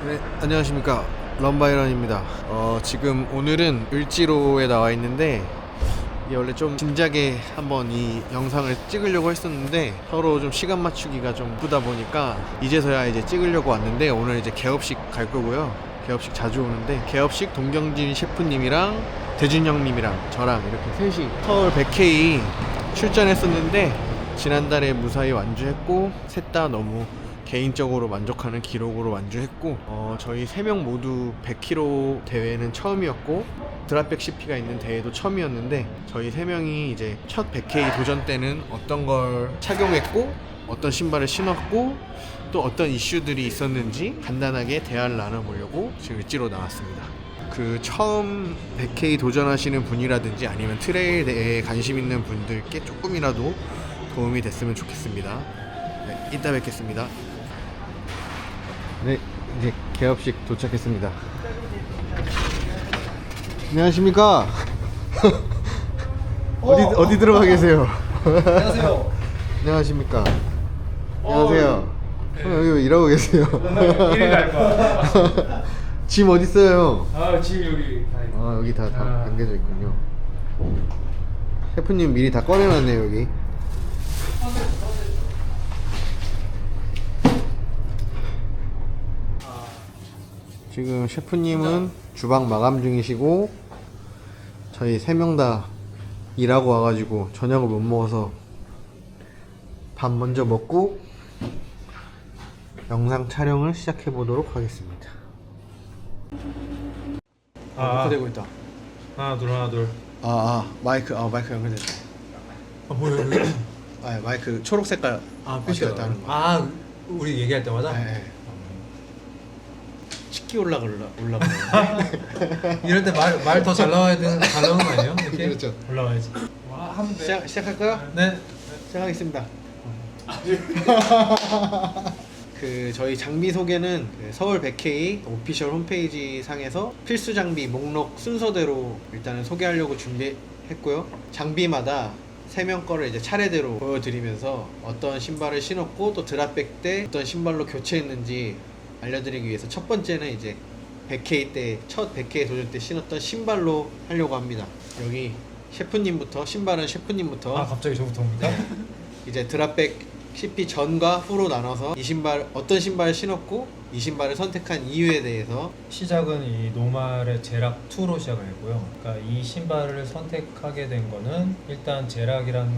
네, 안녕하십니까. 런바이런입니다. 지금 오늘은 을지로에 나와 있는데 이게 원래 좀 진작에 한번 이 영상을 찍으려고 했었는데 서로 좀 시간 맞추기가 좀 바쁘다 보니까 이제서야 이제 찍으려고 왔는데 오늘 이제 개업식 갈 거고요. 개업식 자주 오는데 개업식 동경진 셰프님이랑 대준 형님이랑 저랑 이렇게 셋이 서울 100K 출전했었는데 지난달에 무사히 완주했고 셋 다 너무 개인적으로 만족하는 기록으로 완주했고 저희 3명 모두 100km 대회는 처음이었고 드랍백 CP가 있는 대회도 처음이었는데 저희 3명이 이제 첫 100K 도전 때는 어떤 걸 착용했고 어떤 신발을 신었고 또 어떤 이슈들이 있었는지 간단하게 대화를 나눠보려고 지금 을지로 나왔습니다. 그 처음 100K 도전하시는 분이라든지 아니면 트레일 대회에 관심 있는 분들께 조금이라도 도움이 됐으면 좋겠습니다. 네, 이따 뵙겠습니다. 네, 이제 개업식 도착했습니다. 안녕하십니까? 어디 들어가 계세요? 안녕하세요. 안녕하십니까? 안녕하세요. 여기 왜 일하고 계세요? 일일 알바. 짐 어디 있어요? 지금 여기. 여기 다 담겨져 있군요. 셰프님 미리 다 꺼내놨네요 여기. 지금 셰프님은 주방 마감 중이시고 저희 3명 다 일하고 와가지고 저녁을 못 먹어서 밥 먼저 먹고 영상 촬영을 시작해 보도록 하겠습니다. 녹화되고 있다. 하나 둘. 마이크 연결됐다. 뭐야? 마이크 초록 색깔 표시가 있다는 거. 우리 얘기할 때마다. 네. 치키 올라가네. 이럴 때 말 더 잘 나와야 되는 잘 나오는 거 아니에요? 이렇게 그렇죠. 올라와야지. 하면 돼. 시작할까요? 네. 시작하겠습니다. 그 저희 장비 소개는 그 서울 100K 오피셜 홈페이지 상에서 필수 장비 목록 순서대로 일단은 소개하려고 준비했고요. 장비마다 3명 거를 이제 차례대로 보여드리면서 어떤 신발을 신었고 또 드랍백 때 어떤 신발로 교체했는지 알려드리기 위해서 첫 번째는 이제 100K 때 첫 100K 도전 때 신었던 신발로 하려고 합니다. 여기 셰프님부터 신발은 셰프님부터 갑자기 저부터 옵니다. 이제 드랍백 CP 전과 후로 나눠서 이 신발 어떤 신발을 신었고 이 신발을 선택한 이유에 대해서 시작은 이 노말의 제락 2로 시작을 했고요. 그러니까 이 신발을 선택하게 된 거는 일단 제락이란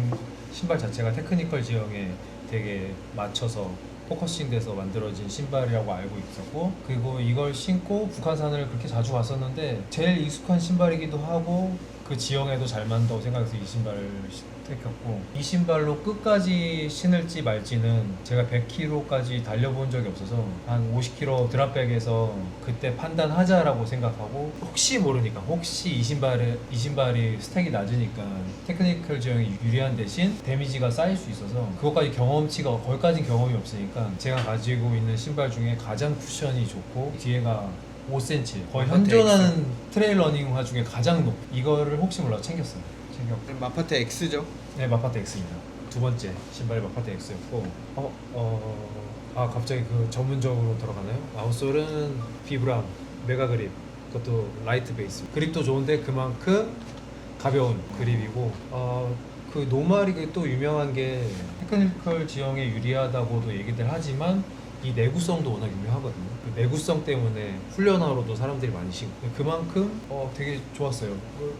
신발 자체가 테크니컬 지형에 되게 맞춰서 포커싱돼서 만들어진 신발이라고 알고 있었고, 그리고 이걸 신고 북한산을 그렇게 자주 갔었는데 제일 익숙한 신발이기도 하고 그 지형에도 잘 맞는다고 생각해서 이 신발을 택했고, 이 신발로 끝까지 신을지 말지는 제가 100km까지 달려본 적이 없어서 한 50km 드랍백에서 그때 판단하자라고 생각하고, 혹시 모르니까 혹시 이 신발이 스택이 낮으니까 테크니컬 지형이 유리한 대신 데미지가 쌓일 수 있어서 그것까지 경험치가 거기까지 경험이 없으니까 제가 가지고 있는 신발 중에 가장 쿠션이 좋고 뒤에가 5cm 거의 현존하는 트레일 러닝화 중에 가장 높. 이거를 혹시 몰라 챙겼어요. 마파테 X죠? 네, 마파테 X입니다. 두 번째 신발이 마파테 X였고, 갑자기 그 전문적으로 들어가나요? 아웃솔은 비브람 메가 그립, 그것도 라이트 베이스. 그립도 좋은데 그만큼 가벼운 그립이고, 그 노말이 또 유명한 게 테크니컬 지형에 유리하다고도 얘기들 하지만 이 내구성도 워낙 유명하거든요. 그 내구성 때문에 훈련하러도 사람들이 많이 신고, 그만큼 되게 좋았어요.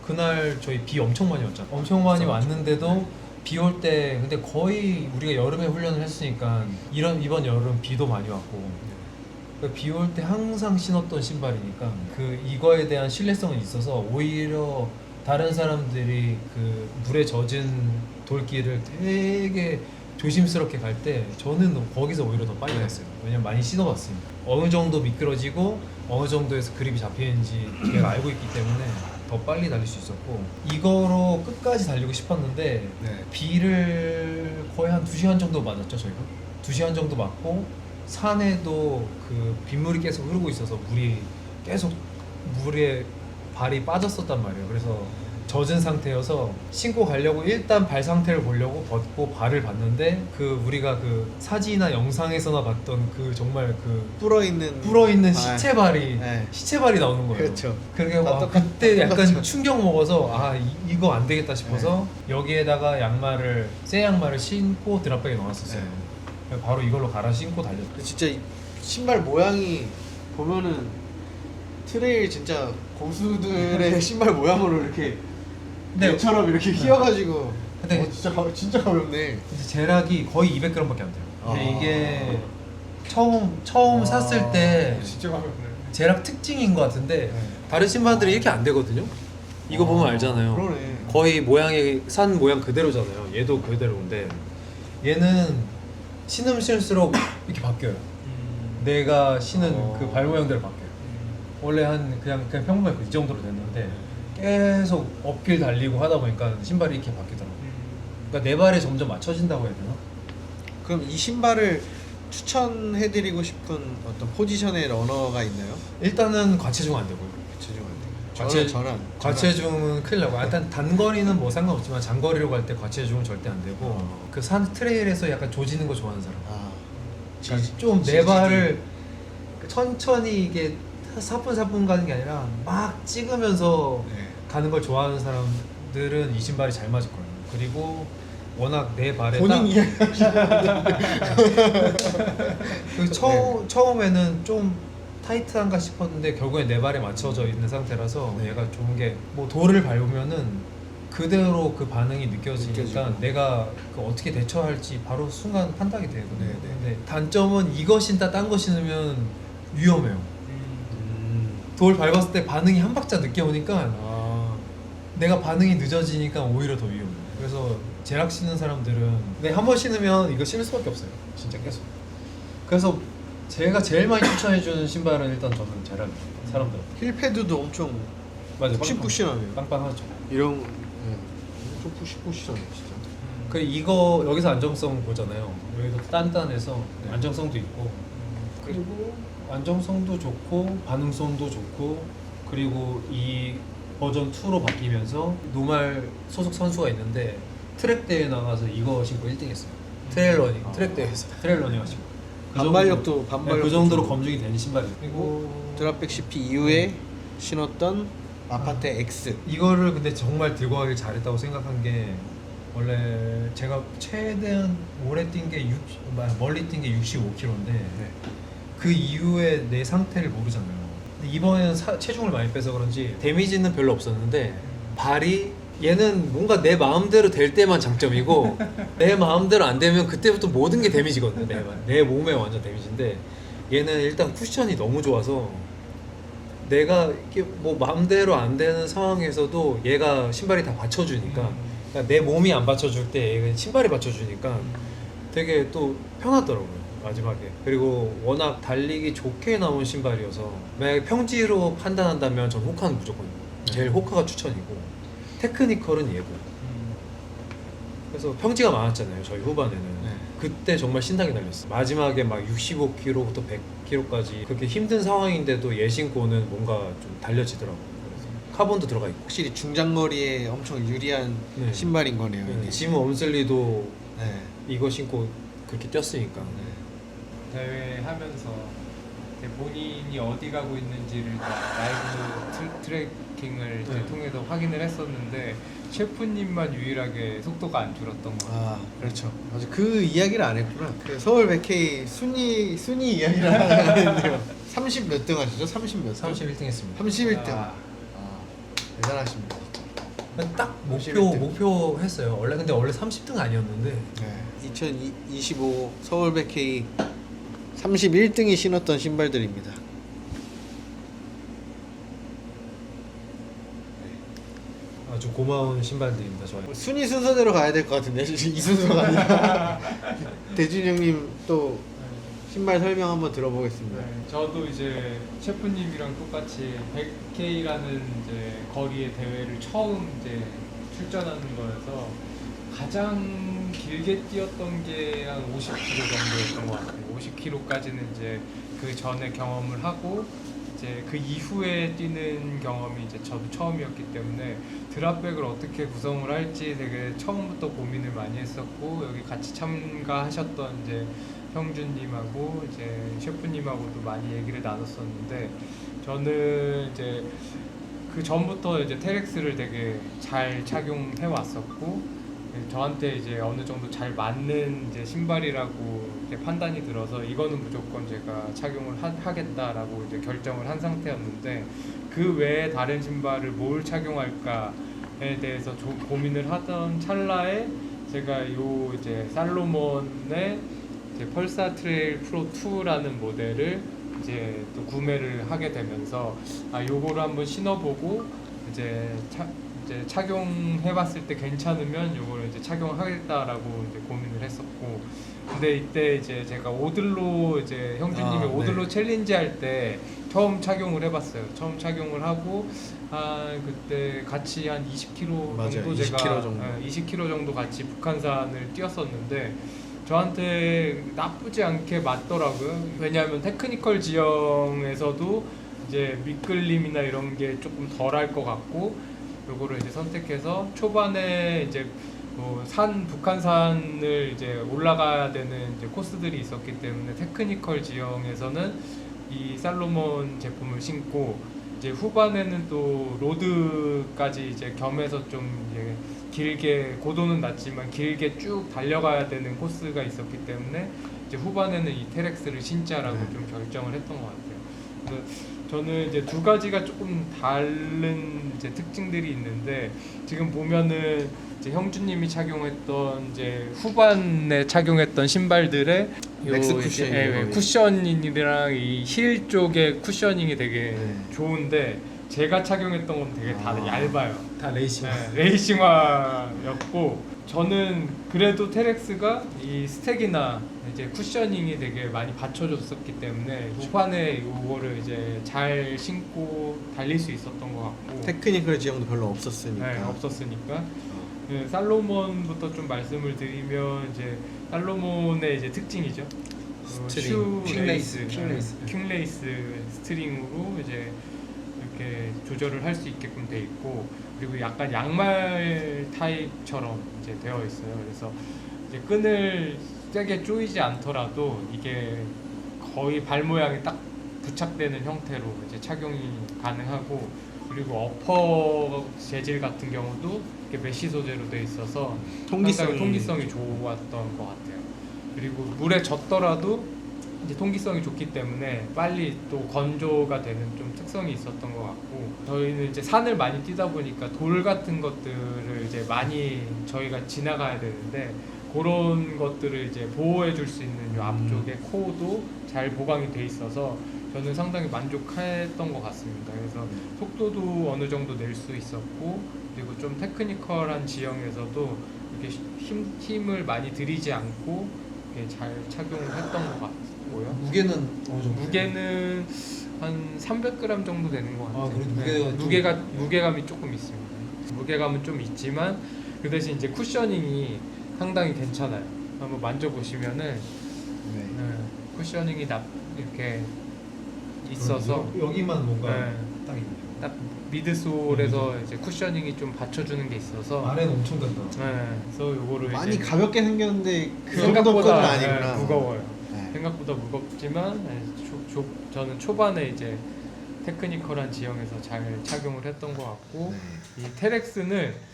그날 저희 비 엄청 많이 왔잖아요. 엄청 많이 왔는데도 비 올 때, 근데 거의 우리가 여름에 훈련을 했으니까 이번 여름 비도 많이 왔고, 비 올 때 항상 신었던 신발이니까 이거에 대한 신뢰성은 있어서 오히려 다른 사람들이 그 물에 젖은 돌길을 되게 조심스럽게 갈 때 저는 거기서 오히려 더 빨리 갔어요. 왜냐면 많이 신어봤으니까 어느 정도 미끄러지고 어느 정도에서 그립이 잡히는지 제가 알고 있기 때문에 더 빨리 달릴 수 있었고, 이거로 끝까지 달리고 싶었는데 비를 거의 한 2시간 정도 맞았죠. 저희가 2시간 정도 맞고 산에도 그 빗물이 계속 흐르고 있어서 물에 발이 빠졌었단 말이에요. 그래서 젖은 상태여서 신고 가려고 일단 발 상태를 보려고 벗고 발을 봤는데 그 우리가 그 사진이나 영상에서나 봤던 그 정말 그 불어 있는 시체 발이 네. 시체 발이 나오는 거예요. 그렇죠. 그러니까 와, 똑같- 그때 약간 똑같죠. 충격 먹어서 아 이거 안 되겠다 싶어서 여기에다가 양말을 새 양말을 신고 드랍백에 넣었었어요. 그래서 바로 이걸로 갈아 신고 달렸죠. 근데 진짜 이 신발 모양이 보면은 트레일 진짜 고수들의 신발 모양으로 이렇게 근데- 배처럼 이렇게 휘어가지고 근데- 진짜 가볍네. 이제 재락이 거의 200g밖에 안 돼요. 근데 아. 이게 처음 샀을 때 진짜 가볍네. 재락 특징인 것 같은데 다른 신발들이 이렇게 안 되거든요. 이거 보면 알잖아요. 그러네. 거의 모양이 산 모양 그대로잖아요. 얘도 그대로인데 얘는 신으면 신을수록 이렇게 바뀌어요. 내가 신은 그 발 모양대로 바뀌어요. 원래 그냥 평범하게 이 정도로 됐는데 계속 어필 달리고 하다 보니까 신발이 이렇게 바뀌더라고요. 그러니까 내 발에 점점 맞춰진다고 해야 되나? 그럼 이 신발을 추천해드리고 싶은 어떤 포지션의 러너가 있나요? 일단은 과체중 안 되고요. 과체중 과체중은 큰일 나고 일단 단거리는 뭐 상관없지만 장거리로 갈 때 과체중은 절대 안 되고 그 산 트레일에서 약간 조지는 거 좋아하는 사람 좀 내 발을 천천히 이게 사뿐사뿐 가는 게 아니라 막 찍으면서 가는 걸 좋아하는 사람들은 이 신발이 잘 맞을 거예요. 그리고 워낙 내 발에 본인 이야기 처음에는 좀 타이트한가 싶었는데 결국에 내 발에 맞춰져 있는 상태라서 얘가 좋은 게 뭐 돌을 밟으면은 그대로 그 반응이 느껴지니까 느껴지고. 내가 그 어떻게 대처할지 바로 순간 판단이 되거든요. 네네. 근데 단점은 이거 신다 딴 거 신으면 위험해요. 돌 밟았을 때 반응이 한 박자 늦게 오니까 내가 반응이 늦어지니까 오히려 더 위험해요. 그래서 재락 신는 사람들은 한 번 신으면 이거 신을 수밖에 없어요. 진짜 계속. 그래서 제가 제일 많이 추천해주는 신발은 일단 저는 재락입니다. 사람들. 힐패드도 엄청 맞아요. 푹신푹신하네요. 빵빵하죠. 이런 좀 푹신푹신하네 진짜. 그리고 이거 여기서 안정성 보잖아요. 여기도 단단해서 네. 안정성도 있고 그리고 안정성도 좋고 반응성도 좋고 그리고 이 버전 2로 바뀌면서 노말 소속 선수가 있는데 트랙 대회 나가서 이거 신고 1등했어요. 트레일 러닝 트랙 대회에서 트레일 러닝 하시고 반발력도 그 정도로 검증이 된 신발이에요. 그리고 드랍백 CP 이후에 신었던 마판테 X. 이거를 근데 정말 들고 가길 잘했다고 생각한 게 원래 제가 최대한 오래 뛴 게 멀리 뛴 게 65kg인데 그 이후에 내 상태를 모르잖아요. 근데 이번에는 체중을 많이 빼서 그런지 데미지는 별로 없었는데 발이 얘는 뭔가 내 마음대로 될 때만 장점이고 내 마음대로 안 되면 그때부터 모든 게 데미지거든요. 내 몸에 완전 데미지인데 얘는 일단 쿠션이 너무 좋아서 내가 이게 뭐 마음대로 안 되는 상황에서도 얘가 신발이 다 받쳐주니까 그러니까 내 몸이 안 받쳐줄 때 얘가 신발이 받쳐주니까 되게 또 편하더라고요 마지막에. 그리고 워낙 달리기 좋게 나온 신발이어서 만약에 평지로 판단한다면 전 호카는 무조건 제일 호카가 추천이고 테크니컬은 얘고. 그래서 평지가 많았잖아요 저희 후반에는. 그때 정말 신나게 달렸어요. 마지막에 막 65km부터 100km까지 그렇게 힘든 상황인데도 얘 신고는 뭔가 좀 달려지더라고요. 그래서 카본도 들어가 있고 확실히 중장거리에 엄청 유리한 네. 신발인 거네요. 이게. 지금 엄슬리도 네. 이거 신고 그렇게 뛰었으니까. 대회 하면서 이제 본인이 어디 가고 있는지를 라이브 트래킹을 이제 네. 통해서 확인을 했었는데 셰프님만 유일하게 속도가 안 줄었던 거 같아요. 그렇죠. 맞아, 그 이야기를 안 했구나. 그 서울 100K 순위 이야기를 안 했는데요. 30 몇 등 하시죠? 30 몇 등? 31등 했습니다. 31등. 아. 대단하십니다. 딱 31등. 목표 했어요. 근데 원래 30등 아니었는데 네. 2025 서울 100K 31등이 신었던 신발들입니다. 아주 고마운 신발들입니다. 저희. 순위 순서대로 가야 될 것 같은데 이 순서가 아니라 대준 형님 또 신발 설명 한번 들어보겠습니다. 네, 저도 이제 셰프님이랑 똑같이 100K라는 이제 거리의 대회를 처음 이제 출전하는 거여서 가장 길게 뛰었던 게 한 50km 정도였던 것 같아요. 50km까지는 이제 그 전에 경험을 하고 이제 그 이후에 뛰는 경험이 이제 저도 처음이었기 때문에 드랍백을 어떻게 구성을 할지 되게 처음부터 고민을 많이 했었고, 여기 같이 참가하셨던 이제 형준님하고 이제 셰프님하고도 많이 얘기를 나눴었는데, 저는 이제 그 전부터 이제 테렉스를 되게 잘 착용해 왔었고, 저한테 이제 어느 정도 잘 맞는 이제 신발이라고 이렇게 판단이 들어서 이거는 무조건 제가 착용을 하겠다라고 이제 결정을 한 상태였는데, 그 외에 다른 신발을 뭘 착용할까에 대해서 고민을 하던 찰나에 제가 요 이제 살로몬의 이제 펄사 트레일 프로 2라는 모델을 이제 또 구매를 하게 되면서 요거를 한번 신어보고 이제 착용해봤을 때 괜찮으면 요거를 이제 착용하겠다라고 이제 고민을 했었고, 근데 이때 이제 제가 오들로 이제 형준님이 오들로 챌린지 할 때 처음 착용을 해봤어요. 처음 착용을 하고 그때 같이 한 20km 맞아요. 정도 20km 정도. 20km 정도 같이 북한산을 뛰었었는데 저한테 나쁘지 않게 맞더라고요. 왜냐하면 테크니컬 지형에서도 이제 미끌림이나 이런 게 조금 덜할 것 같고, 요거를 이제 선택해서 초반에 이제 북한산을 이제 올라가야 되는 이제 코스들이 있었기 때문에 테크니컬 지형에서는 이 살로몬 제품을 신고, 이제 후반에는 또 로드까지 이제 겸해서 좀 이제 길게, 고도는 낮지만 길게 쭉 달려가야 되는 코스가 있었기 때문에 이제 후반에는 이 테렉스를 신자라고 좀 결정을 했던 것 같아요. 그래서 저는 이제 두 가지가 조금 다른 이제 특징들이 있는데, 지금 보면은 이제 형준님이 착용했던 이제 후반에 착용했던 신발들의 맥스 쿠션 쿠셔닝이랑 이 힐 쪽의 쿠셔닝이 되게 네. 좋은데, 제가 착용했던 건 되게 다 얇아요. 다 레이싱. 레이싱화였고, 저는 그래도 테렉스가 이 스택이나 이제 쿠셔닝이 되게 많이 받쳐줬었기 때문에 후반에 이거를 이제 잘 신고 달릴 수 있었던 것 같고, 테크니컬 지형도 별로 없었으니까. 없었으니까. 살로몬부터 좀 말씀을 드리면, 이제 살로몬의 이제 특징이죠. 스트링, 킹레이스, 킹레이스. 킹레이스 스트링으로 이제 이렇게 조절을 할 수 있게끔 돼 있고, 그리고 약간 양말 타입처럼 이제 되어 있어요. 그래서 이제 끈을 세게 조이지 않더라도 이게 거의 발 모양이 딱 부착되는 형태로 이제 착용이 가능하고, 그리고 어퍼 재질 같은 경우도 이렇게 메쉬 소재로 돼 있어서 통기성이 좋았던 것 같아요. 그리고 물에 젖더라도 이제 통기성이 좋기 때문에 빨리 또 건조가 되는 좀 특성이 있었던 것 같고, 저희는 이제 산을 많이 뛰다 보니까 돌 같은 것들을 이제 많이 저희가 지나가야 되는데, 그런 것들을 이제 보호해 줄 수 있는 요 앞쪽에 코도 잘 보강이 돼 있어서 저는 상당히 만족했던 것 같습니다. 그래서 속도도 어느 정도 낼 수 있었고, 그리고 좀 테크니컬한 지형에서도 이렇게 힘을 많이 들이지 않고 이렇게 잘 착용을 했던 것 같고요. 무게는 어느 정도? 무게는 한 300g 정도 되는 것 같아요. 그래도 무게가 무게감이 조금 있습니다. 무게감은 좀 있지만 그 대신 이제 쿠셔닝이 상당히 괜찮아요. 한번 만져보시면은 쿠셔닝이 이렇게 있어서 여기만 뭔가 네. 딱 있네요. 딱 미드솔에서 이제 쿠셔닝이 좀 받쳐주는 게 있어서 아래는 엄청 단다. 그래서 요거를 많이 이제 가볍게 생겼는데 그 정도는 아니구나. 무거워요. 네. 생각보다 무겁지만 저는 초반에 이제 테크니컬한 지형에서 잘 착용을 했던 것 같고, 네. 이 테렉스는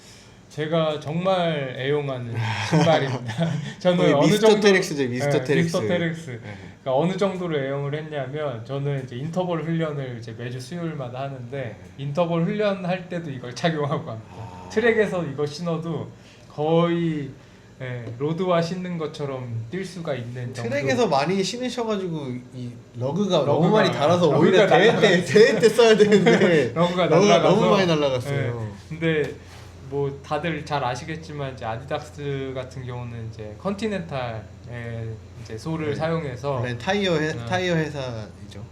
제가 정말 애용하는 신발입니다. 저는 어느 미스터 정도 테렉스죠, 미스터 테렉스. 미스터 테렉스. 네. 그러니까 어느 정도로 애용을 했냐면, 저는 이제 인터벌 훈련을 이제 매주 수요일마다 하는데 인터벌 훈련할 때도 이걸 착용하고 합니다. 트랙에서 이거 신어도 거의 로드와 신는 것처럼 뛸 수가 있는 정도. 트랙에서 많이 신으셔가지고 이 러그가 너무 러그가 많이 달아서 러그가 오히려 대회 때 써야 되는데 러그가 너무 많이 날라갔어요. 근데 뭐 다들 잘 아시겠지만 이제 아디다스 같은 경우는 이제 컨티넨탈의 이제 소를 사용해서 원래 타이어 회사이죠.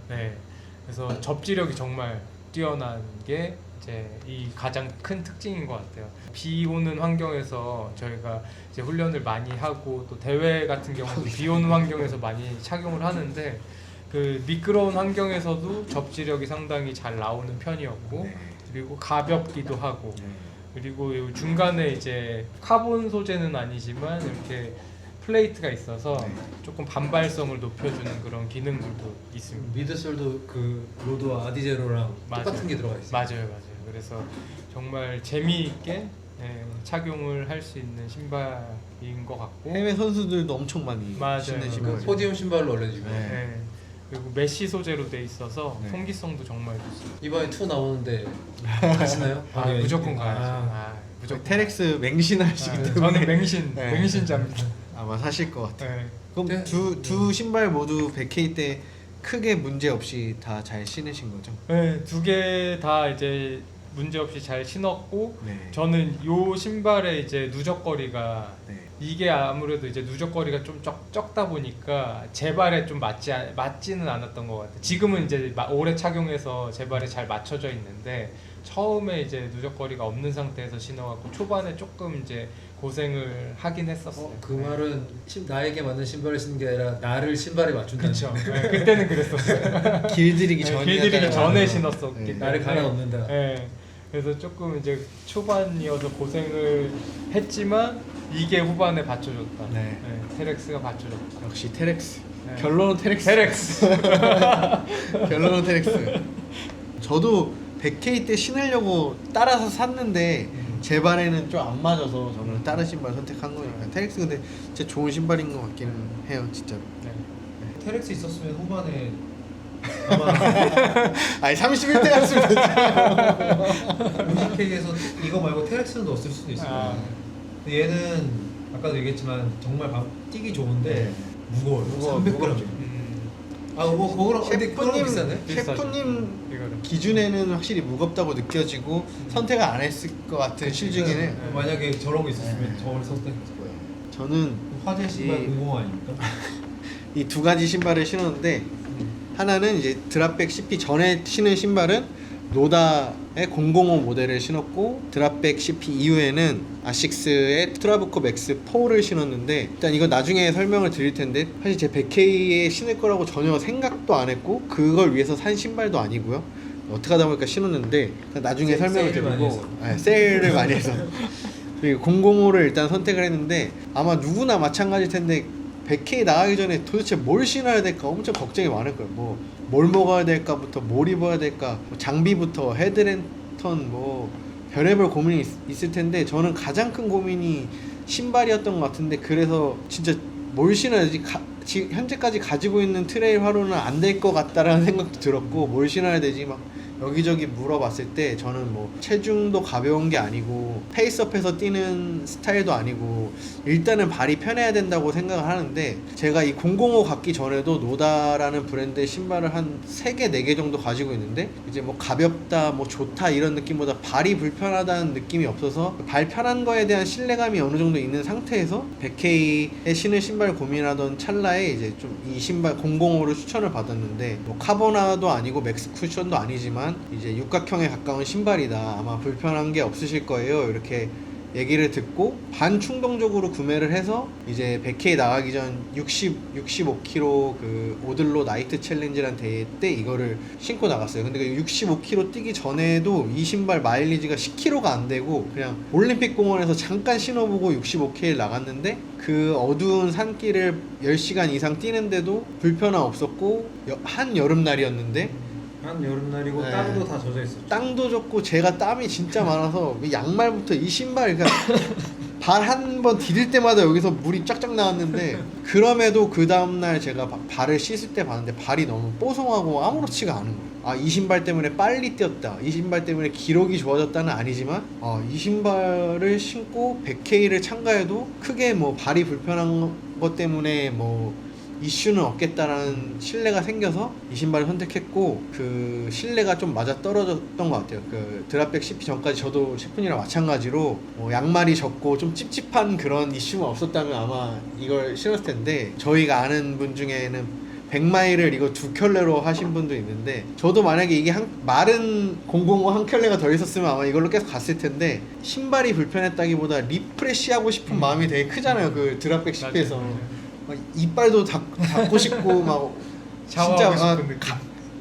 그래서 접지력이 정말 뛰어난 게 이제 이 가장 큰 특징인 것 같아요. 비 오는 환경에서 저희가 이제 훈련을 많이 하고, 또 대회 같은 경우도 비 오는 환경에서 많이 착용을 하는데, 그 미끄러운 환경에서도 접지력이 상당히 잘 나오는 편이었고 네. 그리고 가볍기도 하고 그리고 요 중간에 이제 카본 소재는 아니지만 이렇게 플레이트가 있어서 네. 조금 반발성을 높여주는 그런 기능들도 있습니다. 미드솔도 그 로드와 아디제로랑 맞아요. 똑같은 게 들어가 있어요. 맞아요. 그래서 정말 재미있게 착용을 할 수 있는 신발인 것 같고 해외 선수들도 엄청 많이 맞아요. 신는 그 신발. 그 포디움 신발로 원래 지금 네. 네. 그리고 메쉬 소재로 돼 있어서 네. 통기성도 정말 좋습니다. 이번에 2 나오는데 가시나요? 아, 무조건 가야죠. 아, 무조건. 테렉스 맹신하시기 때문에 저는 맹신, 네. 맹신자입니다. 아마 사실 것 같아요. 네. 그럼 네. 두 신발 모두 100K 때 크게 문제 없이 다 잘 신으신 거죠? 네, 두 개 다 이제 문제 없이 잘 신었고 네. 저는 요 신발의 이제 누적거리가 네. 이게 아무래도 이제 누적거리가 좀 적다 보니까 제 발에 좀 맞지는 않았던 것 같아요. 지금은 이제 오래 착용해서 제 발에 잘 맞춰져 있는데 처음에 이제 누적거리가 없는 상태에서 신어갖고 초반에 조금 이제 고생을 하긴 했었어요. 그 말은 나에게 맞는 신발을 신는 게 아니라 나를 신발에 맞춘다는 그렇죠. 네, 그때는 그랬었어요. 길들이기 전에 길들이기 전에 신었었기 네. 때문에 나를 갈아 넣는다. 네. 그래서 조금 이제 초반이어서 고생을 했지만 이게 후반에 받쳐줬다. 네. 테렉스가 받쳐줬다. 역시 테렉스. 네. 결론은 테렉스. 테렉스. 결론은 테렉스. 저도 100K 때 신으려고 따라서 샀는데 제 발에는 좀 안 맞아서 저는 다른 신발 선택한 거니까 테렉스 근데 진짜 좋은 신발인 것 같긴 해요 진짜로. 네. 테렉스 있었으면 후반에 아마 아니 31대 갔으면 됐잖아요. 50K에서 이거 말고 테렉스는 넣었을 수도 있을 거예요. 아. 근데 얘는 아까도 얘기했지만 정말 뛰기 좋은데 네. 무거워요. 무거워, 300g. 무겁죠. 뭐 그거랑 근데 그거랑 비싸네. 셰프님 이거를. 기준에는 확실히 무겁다고 느껴지고 선택을 안 했을 것 같은 실중에는 만약에 저런 거 있었으면 네. 저걸 선택했을 거예요. 저는 화재 신발 이- 00 아닙니까? 이 두 가지 신발을 신었는데 하나는 이제 드랍백 CP 전에 신은 신발은 노다의 005 모델을 신었고 드랍백 CP 이후에는 아식스의 트라부코 맥스 4를 신었는데 일단 이건 나중에 설명을 드릴 텐데 사실 제 100K에 신을 거라고 전혀 생각도 안 했고 그걸 위해서 산 신발도 아니고요. 어떻게 하다 보니까 신었는데 나중에 설명을 세일을 많이 드리고 해서. 네, 세일을 많이 해서 그리고 005를 일단 선택을 했는데 아마 누구나 마찬가지일 텐데 100K 나가기 전에 도대체 뭘 신어야 될까 엄청 걱정이 많을 거예요. 뭘 먹어야 될까부터 뭘 입어야 될까 장비부터 헤드랜턴 별의별 고민이 있을 텐데 저는 가장 큰 고민이 신발이었던 것 같은데 그래서 진짜 뭘 신어야지 현재까지 가지고 있는 트레일 화로는 안 될 것 같다라는 생각도 들었고 뭘 신어야 되지 막 여기저기 물어봤을 때 저는 체중도 가벼운 게 아니고 페이스업해서 뛰는 스타일도 아니고 일단은 발이 편해야 된다고 생각을 하는데 제가 이 005 갖기 전에도 노다라는 브랜드의 신발을 한 3개, 4개 정도 가지고 있는데 이제 가볍다, 좋다 이런 느낌보다 발이 불편하다는 느낌이 없어서 발 편한 거에 대한 신뢰감이 어느 정도 있는 상태에서 100K에 신을 신발 고민하던 찰나에 이제 좀 이 신발 005를 추천을 받았는데 카보나도 아니고 맥스 쿠션도 아니지만 이제 육각형에 가까운 신발이다 아마 불편한 게 없으실 거예요 이렇게 얘기를 듣고 반충동적으로 구매를 해서 이제 100K 나가기 전 65km 그 오들로 나이트 챌린지란 대회 때 이거를 신고 나갔어요. 근데 65km 뛰기 전에도 이 신발 마일리지가 10km가 안 되고 그냥 올림픽 공원에서 잠깐 신어보고 65K를 나갔는데 그 어두운 산길을 10시간 이상 뛰는데도 불편함 없었고 한 여름날이었는데 한 여름날이고 네. 땅도 다 젖어 있었죠. 땅도 젖고 제가 땀이 진짜 많아서 양말부터 이 신발 그러니까 발 한 번 디딜 때마다 여기서 물이 쫙쫙 나왔는데 그럼에도 그 다음날 제가 발을 씻을 때 봤는데 발이 너무 뽀송하고 아무렇지가 않은 거예요. 이 신발 때문에 빨리 뛰었다 이 신발 때문에 기록이 좋아졌다는 아니지만 이 신발을 신고 100K를 참가해도 크게 발이 불편한 것 때문에 이슈는 없겠다라는 신뢰가 생겨서 이 신발을 선택했고 그 신뢰가 좀 맞아 떨어졌던 것 같아요. 그 드랍백 CP 전까지 저도 셰프님이랑 마찬가지로 양말이 젖고 좀 찝찝한 그런 이슈가 없었다면 아마 이걸 신었을 텐데 저희가 아는 분 중에는 100마일을 이거 2켤레로 하신 분도 있는데 저도 만약에 이게 마른 005 한 켤레가 더 있었으면 아마 이걸로 계속 갔을 텐데 신발이 불편했다기보다 리프레시하고 싶은 마음이 되게 크잖아요. 그 드랍백 CP에서 막 이빨도 닦고 싶고 막 샤워하고 진짜, 싶은 느낌.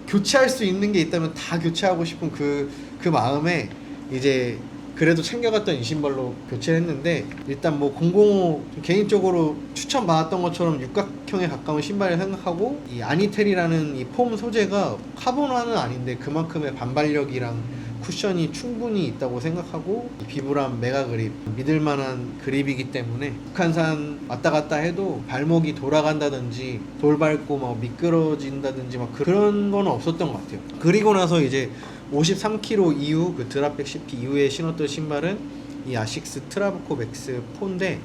교체할 수 있는 게 있다면 다 교체하고 싶은 그 마음에 이제 그래도 챙겨갔던 이 신발로 교체를 했는데, 일단 뭐 005 개인적으로 추천받았던 것처럼 육각형에 가까운 신발을 생각하고, 이 아니텔이라는 이 폼 소재가 카본화는 아닌데 그만큼의 반발력이랑 쿠션이 충분히 있다고 생각하고, 이 비브람 메가 그립 믿을만한 그립이기 때문에 북한산 왔다 갔다 해도 발목이 돌아간다든지 돌 밟고 막 미끄러진다든지 막 그런 거는 없었던 것 같아요. 그리고 나서 이제 53kg 이후 그 드랍백 CP 이후에 신었던 신발은 이 아식스 트라브코 맥스 4인데,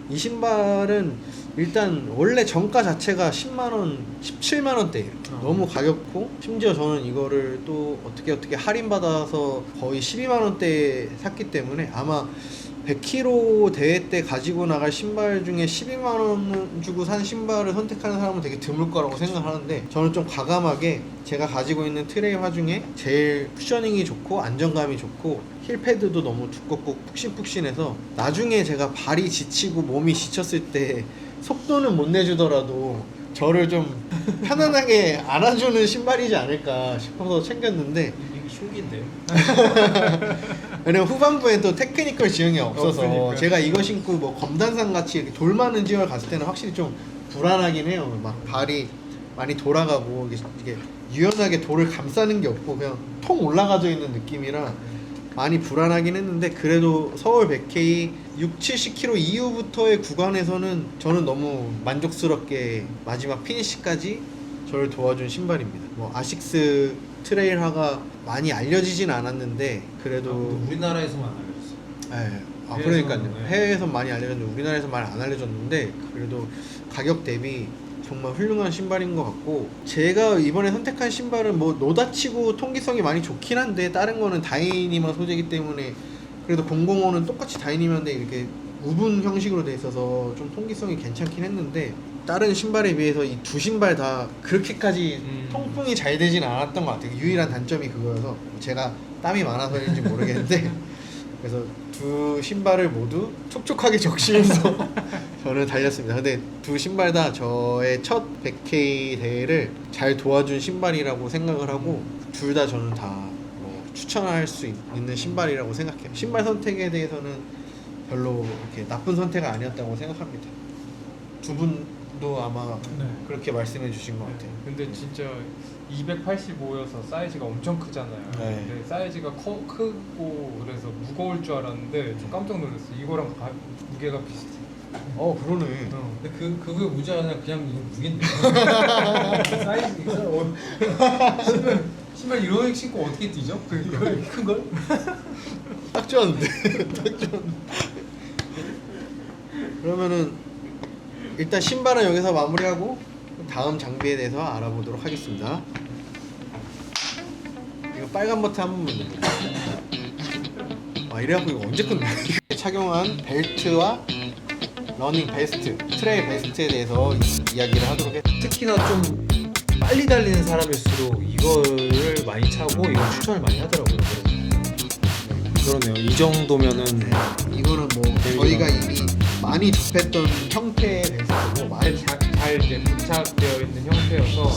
이 신발은 일단 원래 정가 자체가 10만원, 17만원대예요. 너무 가격고, 심지어 저는 이거를 또 어떻게 할인받아서 거의 12만원대에 샀기 때문에 아마 100km 대회 때 가지고 나갈 신발 중에 12만원 주고 산 신발을 선택하는 사람은 되게 드물 거라고 생각하는데, 저는 좀 과감하게 제가 가지고 있는 트레일화 중에 제일 쿠셔닝이 좋고 안정감이 좋고 힐 패드도 너무 두껍고 푹신푹신해서 나중에 제가 발이 지치고 몸이 지쳤을 때 속도는 못 내주더라도 저를 좀 편안하게 안아주는 신발이지 않을까 싶어서 챙겼는데, 이게 흉기인데요. 왜냐면 후반부에 또 테크니컬 지형이 없어서 없으니까. 제가 이거 신고 뭐 검단산 같이 이렇게 돌 많은 지역을 갔을 때는 확실히 좀 불안하긴 해요. 막 발이 많이 돌아가고 이게 유연하게 돌을 감싸는 게 없고 그냥 통 올라가져 있는 느낌이라 많이 불안하긴 했는데, 그래도 서울 100K 6, 70km 이후부터의 구간에서는 저는 너무 만족스럽게 마지막 피니시까지 저를 도와준 신발입니다. 뭐 아식스 트레일화가 많이 알려지진 않았는데 그래도 우리나라에서만 알려졌어요. 예. 아 해외에서는, 그러니까요. 네. 해외에서 많이 알려졌는데 우리나라에서 많이 안 알려졌는데, 그래도 가격 대비 정말 훌륭한 신발인 것 같고, 제가 이번에 선택한 신발은 뭐 노다치고 통기성이 많이 좋긴 한데, 다른 거는 다이니마 소재이기 때문에 그래도 005는 똑같이 다이니마인데 이렇게 우분 형식으로 돼 있어서 좀 통기성이 괜찮긴 했는데, 다른 신발에 비해서 이 두 신발 다 그렇게까지 통풍이 잘 되진 않았던 것 같아요. 유일한 단점이 그거여서, 제가 땀이 많아서인지 모르겠는데 그래서 두 신발을 모두 촉촉하게 적시면서 저는 달렸습니다. 근데 두 신발 다 저의 첫 100K 대회를 잘 도와준 신발이라고 생각을 하고, 둘 다 저는 다 뭐 추천할 수 있는 신발이라고 생각해요. 신발 선택에 대해서는 별로 이렇게 나쁜 선택은 아니었다고 생각합니다. 두 분도 아마 네. 그렇게 말씀해 주신 것 같아요. 근데 진짜 285여서 사이즈가 엄청 크잖아요. 네. 근데 사이즈가 크고 그래서 무거울 줄 알았는데 좀 깜짝 놀랐어요. 이거랑 무게가 비슷해. 그러네. 근데 그게 문제가 아니라 그냥 이거 무게인데. 사이즈 이거 신발 이런 신고 어떻게 뛰죠? 이거 큰 걸? 딱 좋았는데. 딱 좋았는데. 그러면은 일단 신발은 여기서 마무리하고 다음 장비에 대해서 알아보도록 하겠습니다. 이거 빨간 버튼 한 번만 눌러주세요. 이래갖고 이거 언제 끝나? 착용한 벨트와 러닝 베스트, 트레일 베스트에 대해서 이야기를 하도록 했습니다. 특히나 좀 빨리 달리는 사람일수록 이거를 많이 차고 이걸 추천을 많이 하더라고요. 그러네요. 이 정도면은 이거는 뭐 저희가 이미 많이 접했던 형태의 벨트고 잘 이제 부착되어 있는 형태여서